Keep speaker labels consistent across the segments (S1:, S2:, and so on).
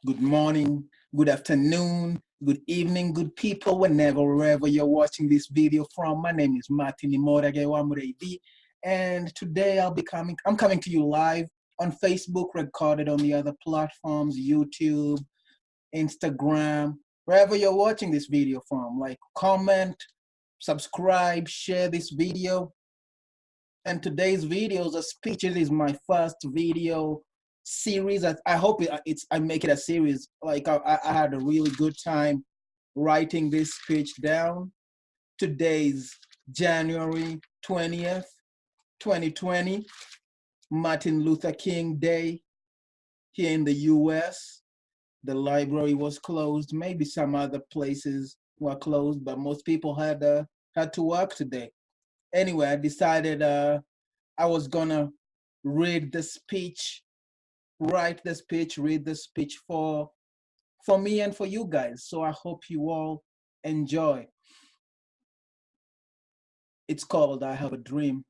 S1: good morning, good afternoon, good evening, good people, wherever you're watching this video from. My name is Martin Imorage, and today I'm coming to you live on Facebook, recorded on the other platforms, YouTube, Instagram, wherever you're watching this video from. Like, comment, subscribe, share this video. And today's video is a speech. It is my first video series. I hope I make it a series. Like I had a really good time writing this speech down. Today's January 20th, 2020, Martin Luther King Day here in the US. The library was closed. Maybe some other places were closed, but most people had to work today. Anyway, I decided I was gonna read the speech, write the speech, read the speech for me and for you guys. So I hope you all enjoy. It's called I Have a Dream.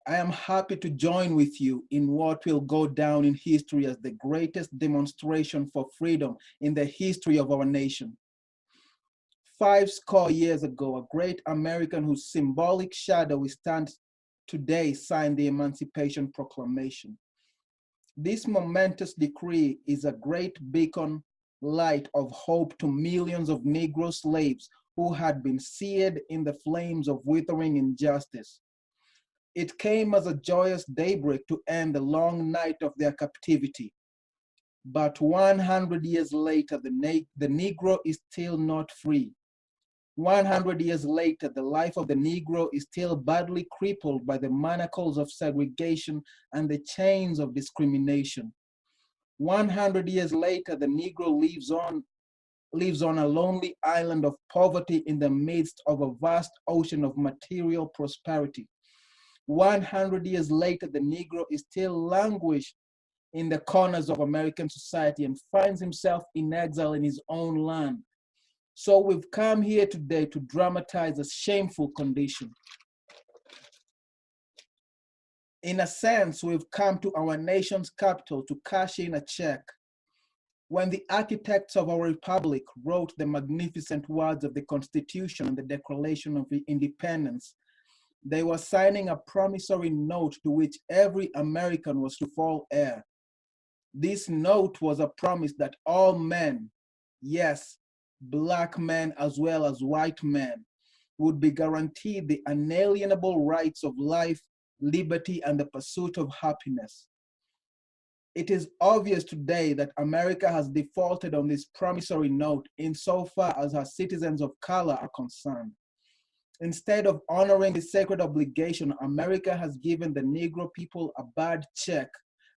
S1: I am happy to join with you in what will go down in history as the greatest demonstration for freedom in the history of our nation. 50 years ago, a great American whose symbolic shadow we stand today signed the Emancipation Proclamation. This momentous decree is a great beacon light of hope to millions of Negro slaves who had been seared in the flames of withering injustice. It came as a joyous daybreak to end the long night of their captivity. But 100 years later, the Negro is still not free. 100 years later, the life of the Negro is still badly crippled by the manacles of segregation and the chains of discrimination. 100 years later, the Negro lives on a lonely island of poverty in the midst of a vast ocean of material prosperity. 100 years later, the Negro is still languished in the corners of American society and finds himself in exile in his own land. So we've come here today to dramatize a shameful condition. In a sense, we've come to our nation's capital to cash in a check. When the architects of our republic wrote the magnificent words of the Constitution and the Declaration of Independence, they were signing a promissory note to which every American was to fall heir. This note was a promise that all men, yes, Black men as well as white men, would be guaranteed the unalienable rights of life, liberty, and the pursuit of happiness. It is obvious today that America has defaulted on this promissory note insofar as her citizens of color are concerned. Instead of honoring the sacred obligation, America has given the Negro people a bad check,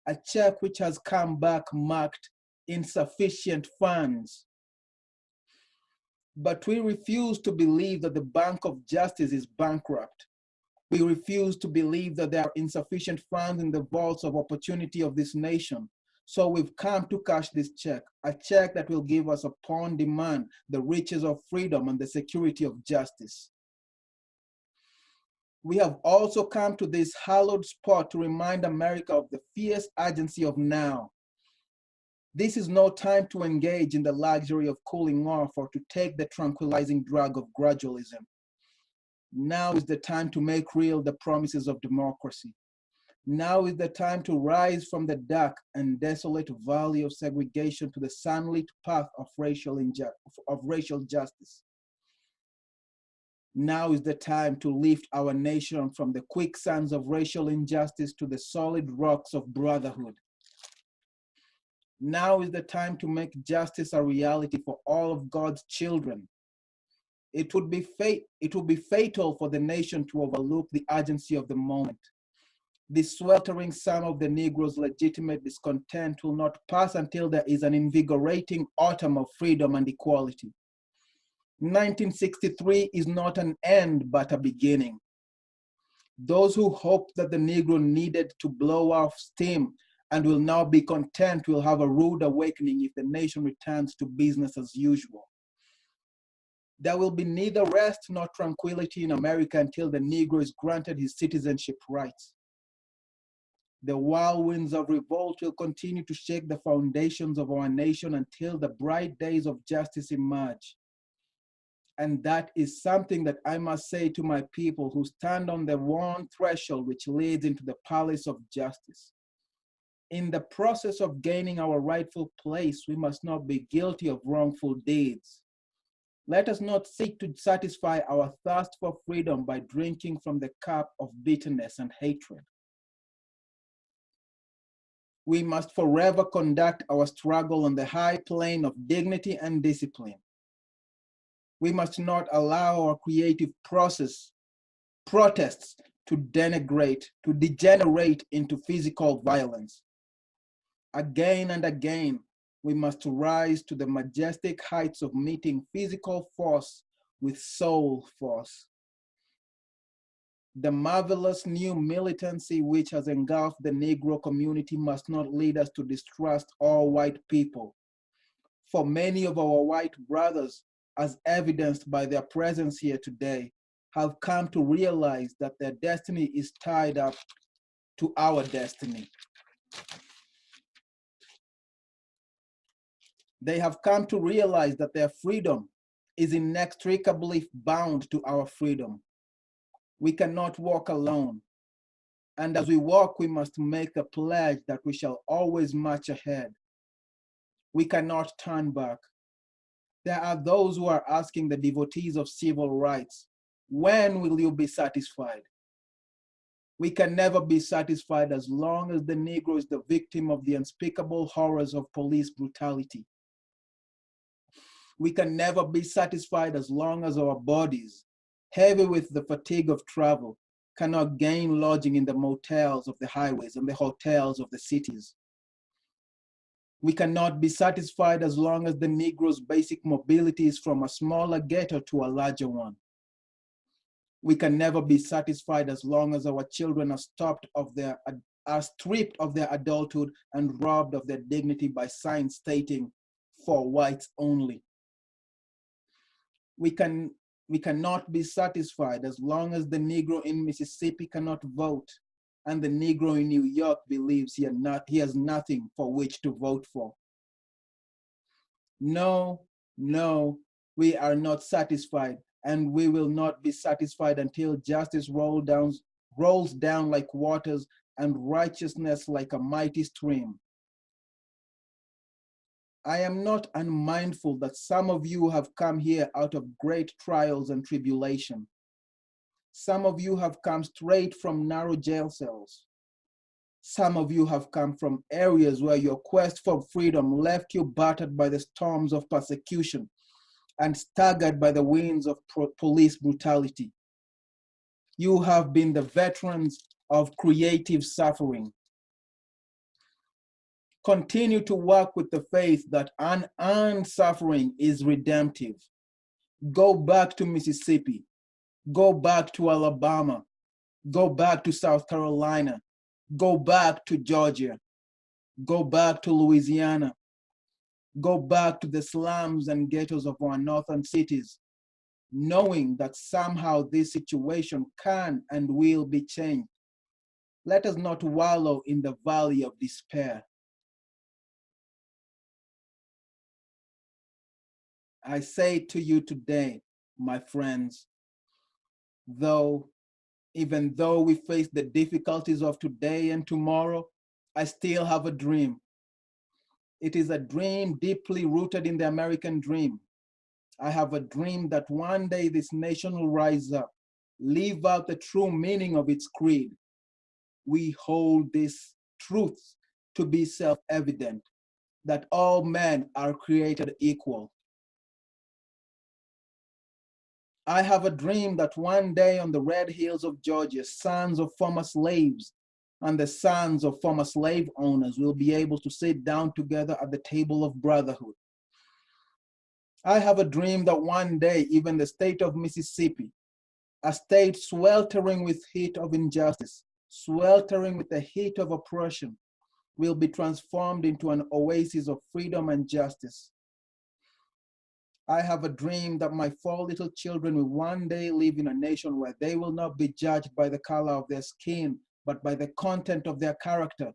S1: a check which has come back marked insufficient funds. But we refuse to believe that the Bank of Justice is bankrupt. We refuse to believe that there are insufficient funds in the vaults of opportunity of this nation. So we've come to cash this check, a check that will give us upon demand the riches of freedom and the security of justice. We have also come to this hallowed spot to remind America of the fierce urgency of now. This is no time to engage in the luxury of cooling off or to take the tranquilizing drug of gradualism. Now is the time to make real the promises of democracy. Now is the time to rise from the dark and desolate valley of segregation to the sunlit path of racial justice. Now is the time to lift our nation from the quicksands of racial injustice to the solid rocks of brotherhood. Now is the time to make justice a reality for all of God's children. It would be fatal for the nation to overlook the urgency of the moment. The sweltering sun of the Negro's legitimate discontent will not pass until there is an invigorating autumn of freedom and equality. 1963 is not an end, but a beginning. Those who hoped that the Negro needed to blow off steam and will now be content will have a rude awakening if the nation returns to business as usual. There will be neither rest nor tranquility in America until the Negro is granted his citizenship rights. The whirlwinds of revolt will continue to shake the foundations of our nation until the bright days of justice emerge. And that is something that I must say to my people who stand on the one threshold which leads into the palace of justice. In the process of gaining our rightful place, we must not be guilty of wrongful deeds. Let us not seek to satisfy our thirst for freedom by drinking from the cup of bitterness and hatred. We must forever conduct our struggle on the high plane of dignity and discipline. We must not allow our creative protests to degenerate into physical violence. Again and again, we must rise to the majestic heights of meeting physical force with soul force. The marvelous new militancy which has engulfed the Negro community must not lead us to distrust all white people. For many of our white brothers, as evidenced by their presence here today, have come to realize that their destiny is tied up to our destiny. They have come to realize that their freedom is inextricably bound to our freedom. We cannot walk alone. And as we walk, we must make a pledge that we shall always march ahead. We cannot turn back. There are those who are asking the devotees of civil rights, when will you be satisfied? We can never be satisfied as long as the Negro is the victim of the unspeakable horrors of police brutality. We can never be satisfied as long as our bodies, heavy with the fatigue of travel, cannot gain lodging in the motels of the highways and the hotels of the cities. We cannot be satisfied as long as the Negro's basic mobility is from a smaller ghetto to a larger one. We can never be satisfied as long as our children are stripped of their adulthood and robbed of their dignity by signs stating, "For whites only." We cannot be satisfied as long as the Negro in Mississippi cannot vote and the Negro in New York believes he has nothing for which to vote for. No, no, we are not satisfied, and we will not be satisfied until justice rolls down like waters and righteousness like a mighty stream. I am not unmindful that some of you have come here out of great trials and tribulation. Some of you have come straight from narrow jail cells. Some of you have come from areas where your quest for freedom left you battered by the storms of persecution and staggered by the winds of police brutality. You have been the veterans of creative suffering. Continue to work with the faith that unearned suffering is redemptive. Go back to Mississippi. Go back to Alabama. Go back to South Carolina. Go back to Georgia. Go back to Louisiana. Go back to the slums and ghettos of our northern cities, knowing that somehow this situation can and will be changed. Let us not wallow in the valley of despair. I say to you today, my friends, even though we face the difficulties of today and tomorrow, I still have a dream. It is a dream deeply rooted in the American dream. I have a dream that one day this nation will rise up, live out the true meaning of its creed. We hold these truths to be self-evident, that all men are created equal. I have a dream that one day on the red hills of Georgia, sons of former slaves and the sons of former slave owners will be able to sit down together at the table of brotherhood. I have a dream that one day even the state of Mississippi, a state sweltering with heat of injustice, sweltering with the heat of oppression, will be transformed into an oasis of freedom and justice. I have a dream that my 4 little children will one day live in a nation where they will not be judged by the color of their skin, but by the content of their character.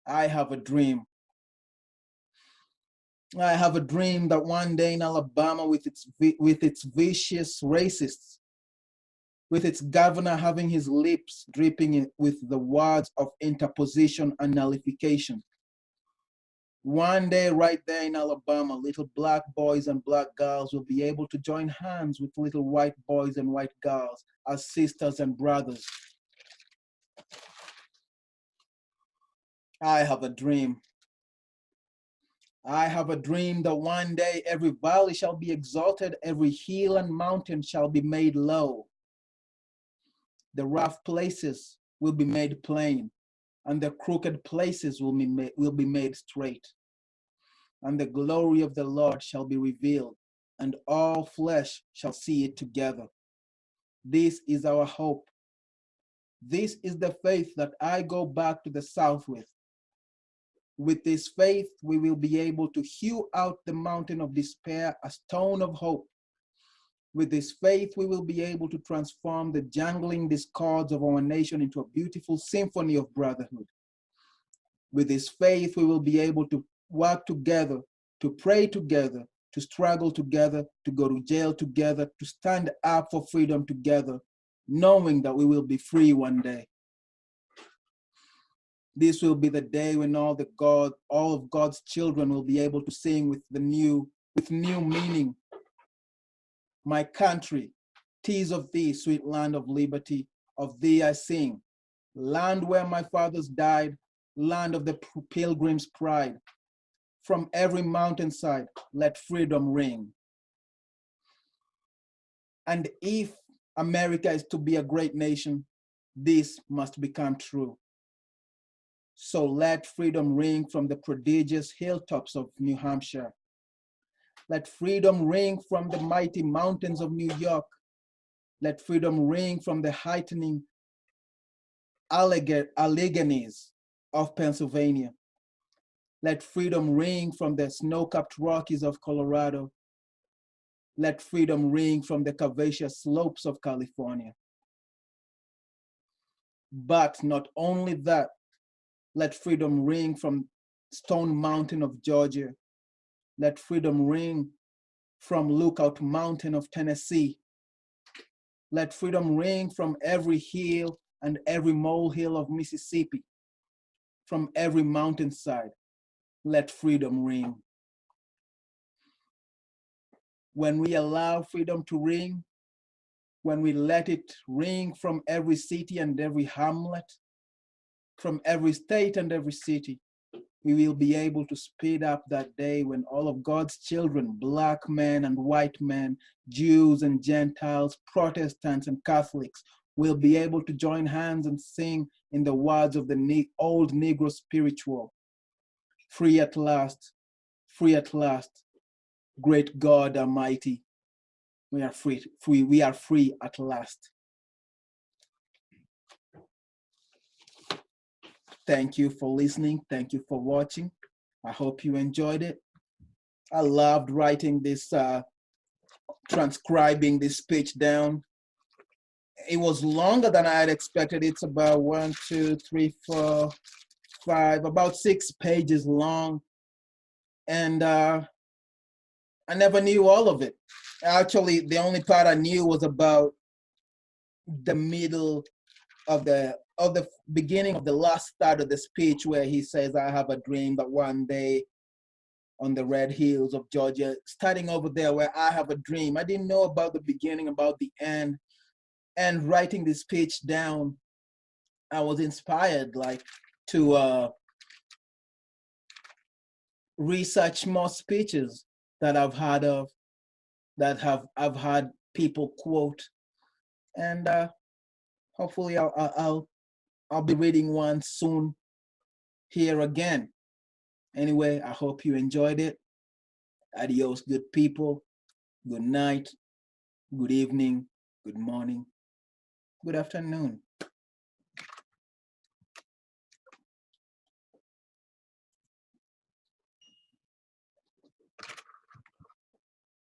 S1: I have a dream. I have a dream that one day in Alabama, with its vicious racists, with its governor having his lips dripping with the words of interposition and nullification. One day right there in Alabama, little black boys and black girls will be able to join hands with little white boys and white girls as sisters and brothers. I have a dream. I have a dream that one day every valley shall be exalted, every hill and mountain shall be made low. The rough places will be made plain, and the crooked places will be made straight. And the glory of the Lord shall be revealed, and all flesh shall see it together. This is our hope. This is the faith that I go back to the South with. With this faith, we will be able to hew out the mountain of despair a stone of hope. With this faith, we will be able to transform the jangling discords of our nation into a beautiful symphony of brotherhood. With this faith, we will be able to work together, to pray together, to struggle together, to go to jail together, to stand up for freedom together, knowing that we will be free one day. This will be the day when all of God's children will be able to sing with new meaning. My country, 'tis of thee, sweet land of liberty, of thee I sing. Land where my fathers died, land of the pilgrim's pride. From every mountainside, let freedom ring. And if America is to be a great nation, this must become true. So let freedom ring from the prodigious hilltops of New Hampshire. Let freedom ring from the mighty mountains of New York. Let freedom ring from the heightening Alleghenies of Pennsylvania. Let freedom ring from the snow-capped Rockies of Colorado. Let freedom ring from the curvaceous slopes of California. But not only that, let freedom ring from Stone Mountain of Georgia. Let freedom ring from Lookout Mountain of Tennessee. Let freedom ring from every hill and every molehill of Mississippi. From every mountainside, let freedom ring. When we allow freedom to ring, when we let it ring from every city and every hamlet, from every state and every city, we will be able to speed up that day when all of God's children, black men and white men, Jews and Gentiles, Protestants and Catholics, will be able to join hands and sing in the words of the old Negro spiritual. Free at last, great God Almighty, we are free at last. Thank you for listening. Thank you for watching. I hope you enjoyed it. I loved writing this, transcribing this speech down. It was longer than I had expected. It's about 1, 2, 3, 4, 5, about 6 pages long. And I never knew all of it. Actually, the only part I knew was about the middle of the beginning of the last start of the speech, where he says, I have a dream that one day on the red hills of Georgia, starting over there where I have a dream. I didn't know about the beginning, about the end. And writing this speech down, I was inspired to research more speeches that I've heard of, that I've had people quote. And hopefully I'll be reading one soon here again. Anyway, I hope you enjoyed it. Adios, good people. Good night, good evening, good morning, good afternoon.